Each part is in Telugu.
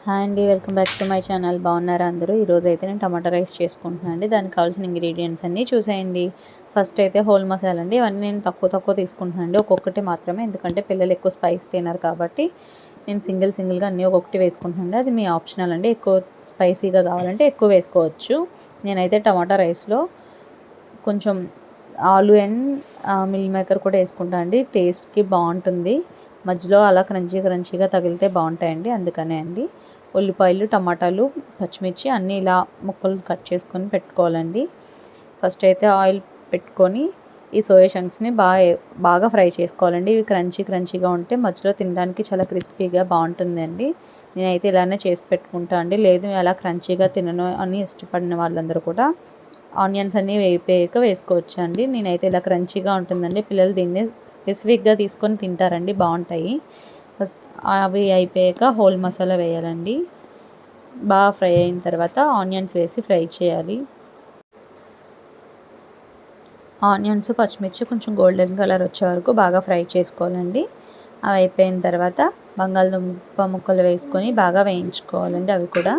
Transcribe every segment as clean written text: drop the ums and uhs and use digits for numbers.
హాయ్ అండి, welcome back to my channel. బాగున్నారా అందరూ? ఈరోజు అయితే నేను టమాటా రైస్ చేసుకుంటున్నాను అండి. దానికి కావాల్సిన ఇంగ్రీడియంట్స్ అన్నీ చూసేయండి. ఫస్ట్ అయితే హోల్ మసాలా అండి. ఇవన్నీ నేను తక్కువ తీసుకుంటున్నాను అండి, ఒక్కొక్కటి మాత్రమే. ఎందుకంటే పిల్లలు ఎక్కువ స్పైస్ తినరు కాబట్టి నేను సింగిల్గా అన్నీ ఒక్కొక్కటి వేసుకుంటున్నాను. అది మీ ఆప్షనల్ అండి. ఎక్కువ స్పైసీగా కావాలంటే ఎక్కువ వేసుకోవచ్చు. నేనైతే టమాటా రైస్లో కొంచెం ఆలు అండ్ మిల్ మేకర్ కూడా వేసుకుంటాను అండి. టేస్ట్కి బాగుంటుంది. మధ్యలో అలా క్రంచీగా తగిలితే బాగుంటాయండి, అందుకనే అండి. ఉల్లిపాయలు, టమాటాలు, పచ్చిమిర్చి అన్నీ ఇలా ముక్కలు కట్ చేసుకొని పెట్టుకోవాలండి. ఫస్ట్ అయితే ఆయిల్ పెట్టుకొని ఈ సోయా చంక్స్ని బాగా ఫ్రై చేసుకోవాలండి. ఇవి క్రంచీగా ఉంటే మధ్యలో తినడానికి చాలా క్రిస్పీగా బాగుంటుందండి. నేనైతే ఇలానే చేసి పెట్టుకుంటా అండి. లేదు అలా క్రంచీగా తినను అని ఇష్టపడిన వాళ్ళందరూ కూడా ఆనియన్స్ అన్నీ వేపాక వేసుకోవచ్చు అండి. నేనైతే ఇలా క్రంచీగా ఉంటుందండి. పిల్లలు దీన్ని స్పెసిఫిక్గా తీసుకొని తింటారండి, బాగుంటాయి. ఫస్ట్ అవి అయిపోయాక హోల్ మసాలా వేయాలండి. బాగా ఫ్రై అయిన తర్వాత ఆనియన్స్ వేసి ఫ్రై చేయాలి. ఆనియన్స్, పచ్చిమిర్చి కొంచెం గోల్డెన్ కలర్ వచ్చే వరకు బాగా ఫ్రై చేసుకోవాలండి. అవి అయిపోయిన తర్వాత బంగాళదుంప ముక్కలు వేసుకొని బాగా వేయించుకోవాలండి. అవి కూడా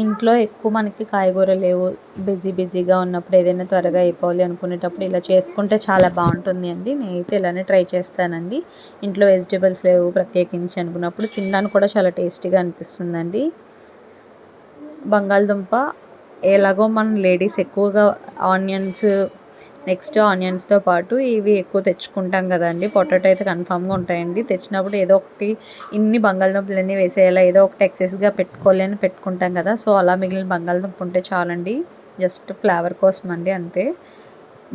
ఇంట్లో ఎక్కువ మనకి కాయగూరలు లేవు, బిజీగా ఉన్నప్పుడు ఏదైనా త్వరగా అయిపోవాలి అనుకునేటప్పుడు ఇలా చేసుకుంటే చాలా బాగుంటుంది అండి. నేనైతే ఇలానే ట్రై చేస్తానండి. ఇంట్లో వెజిటేబుల్స్ లేవు ప్రత్యేకించి అనుకున్నప్పుడు తినడానికి కూడా చాలా టేస్టీగా అనిపిస్తుందండి. బంగాళదుంప ఎలాగో మనం లేడీస్ ఎక్కువగా ఆనియన్స్తో పాటు ఇవి ఎక్కువ తెచ్చుకుంటాం కదండి. పొటాటో అయితే కన్ఫామ్గా ఉంటాయండి. తెచ్చినప్పుడు ఏదో ఒకటి ఇన్ని బంగాళదుంపలన్నీ వేసేయాలా, ఏదో ఒకటి ఎక్సెస్గా పెట్టుకోవాలని పెట్టుకుంటాం కదా. సో అలా మిగిలిన బంగాళదుంప ఉంటే చాలండి, జస్ట్ ఫ్లేవర్ కోసం అండి, అంతే.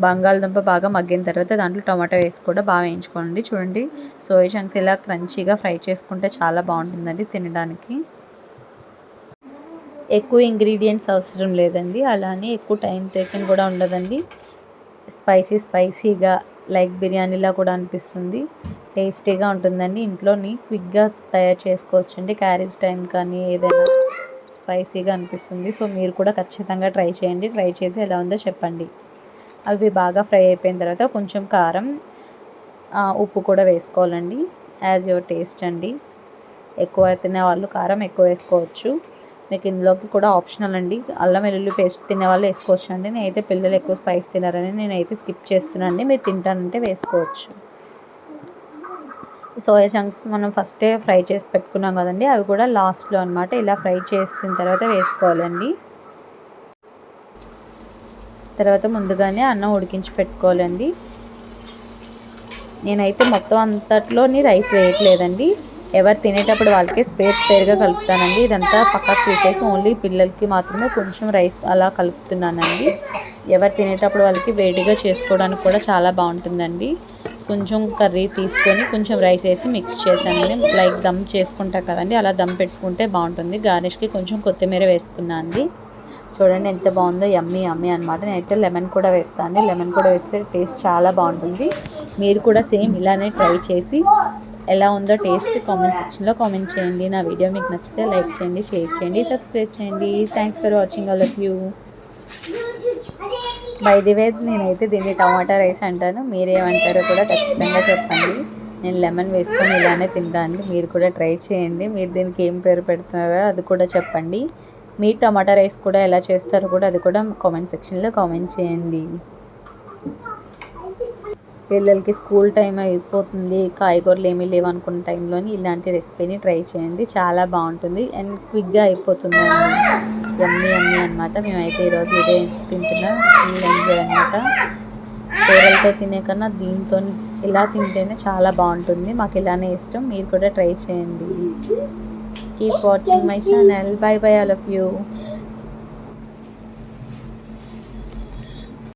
బంగాళదుంప బాగా మగ్గిన తర్వాత దాంట్లో టమాటా వేసి కూడా బాగా వేయించుకోండి. చూడండి, సోయా చంక్స్ ఇలా క్రంచీగా ఫ్రై చేసుకుంటే చాలా బాగుంటుందండి తినడానికి. ఎక్కువ ఇంగ్రీడియంట్స్ అవసరం లేదండి, అలానే ఎక్కువ టైం టేకింగ్ కూడా ఉండదండి. స్పైసీగా లైక్ బిర్యానీలా కూడా అనిపిస్తుంది. టేస్టీగా ఉంటుందండి. ఇంట్లోని క్విక్గా తయారు చేసుకోవచ్చండి. క్యారేజ్ టైం కానీ ఏదైనా స్పైసీగా అనిపిస్తుంది. సో మీరు కూడా ఖచ్చితంగా ట్రై చేయండి. ట్రై చేసి ఎలా ఉందో చెప్పండి. అవి బాగా ఫ్రై అయిపోయిన తర్వాత కొంచెం కారం, ఉప్పు కూడా వేసుకోవాలండి. యాజ్ యువర్ టేస్ట్ అండి. ఎక్కువ తినే వాళ్ళు కారం ఎక్కువ వేసుకోవచ్చు. మీకు ఇందులోకి కూడా ఆప్షనల్ అండి. అల్లం వెల్లుల్లి పేస్ట్ తినే వాళ్ళు వేసుకోవచ్చు అండి. నేనైతే పిల్లలు ఎక్కువ స్పైస్ తినారని నేనైతే స్కిప్ చేస్తున్నాను అండి. మీరు తింటానంటే వేసుకోవచ్చు. సోయా చంక్స్ మనం ఫస్టే ఫ్రై చేసి పెట్టుకున్నాం కదండి, అవి కూడా లాస్ట్లో అనమాట ఇలా ఫ్రై చేసిన తర్వాత వేసుకోవాలండి. తర్వాత ముందుగానే అన్నం ఉడికించి పెట్టుకోవాలండి. నేనైతే మొత్తం అంతట్లోని రైస్ వేయట్లేదండి. ఎవరు తినేటప్పుడు వాళ్ళకి స్పేర్గా కలుపుతానండి. ఇదంతా పక్కకు తీసేసి ఓన్లీ పిల్లలకి మాత్రమే కొంచెం రైస్ అలా కలుపుతున్నానండి. ఎవరు తినేటప్పుడు వాళ్ళకి వేడిగా చేసుకోవడానికి కూడా చాలా బాగుంటుందండి. కొంచెం కర్రీ తీసుకొని కొంచెం రైస్ వేసి మిక్స్ చేశానండి. లైక్ దమ్ చేసుకుంటా కదండి, అలా దమ్ పెట్టుకుంటే బాగుంటుంది. గార్నిష్కి కొంచెం కొత్తిమీర వేసుకున్నాను అండి. చూడండి ఎంత బాగుందో, యమ్మీ అనమాట. నేనైతే లెమన్ కూడా వేస్తాను అండి. లెమన్ కూడా వేస్తే టేస్ట్ చాలా బాగుంటుంది. మీరు కూడా సేమ్ ఇలానే ట్రై చేసి ఎలా ఉందో టేస్ట్ కామెంట్ సెక్షన్లో కామెంట్ చేయండి. నా వీడియో మీకు నచ్చితే లైక్ చేయండి, షేర్ చేయండి, సబ్స్క్రైబ్ చేయండి. Thanks for watching all of you. By the way, నేనైతే దీన్ని టమాటా రైస్ అంటాను. మీరేమంటారో కూడా ఖచ్చితంగా చెప్పండి. నేను లెమన్ వేసుకొని ఇలానే తింటాను. మీరు కూడా ట్రై చేయండి. మీరు దీనికి ఏం పేరు పెడుతున్నారో అది కూడా చెప్పండి. మీ టమాటా రైస్ కూడా ఎలా చేస్తారో కూడా అది కూడా కామెంట్ సెక్షన్లో కామెంట్ చేయండి. పిల్లలకి స్కూల్ టైం అయిపోతుంది, కాయగూరలు ఏమీ లేవు అనుకున్న టైంలోని ఇలాంటి రెసిపీని ట్రై చేయండి. చాలా బాగుంటుంది అండ్ క్విక్గా అయిపోతుంది అండి. యమ్మీ అనమాట. మేమైతే ఈరోజు ఇదే తింటున్నాం. ఫుల్ ఎంజాయ్ అనమాట. కూరలతో తినే కన్నా దీంతో ఇలా తింటేనే చాలా బాగుంటుంది. మాకు ఇలానే ఇష్టం. మీరు కూడా ట్రై చేయండి. Keep watching my channel. By all of you.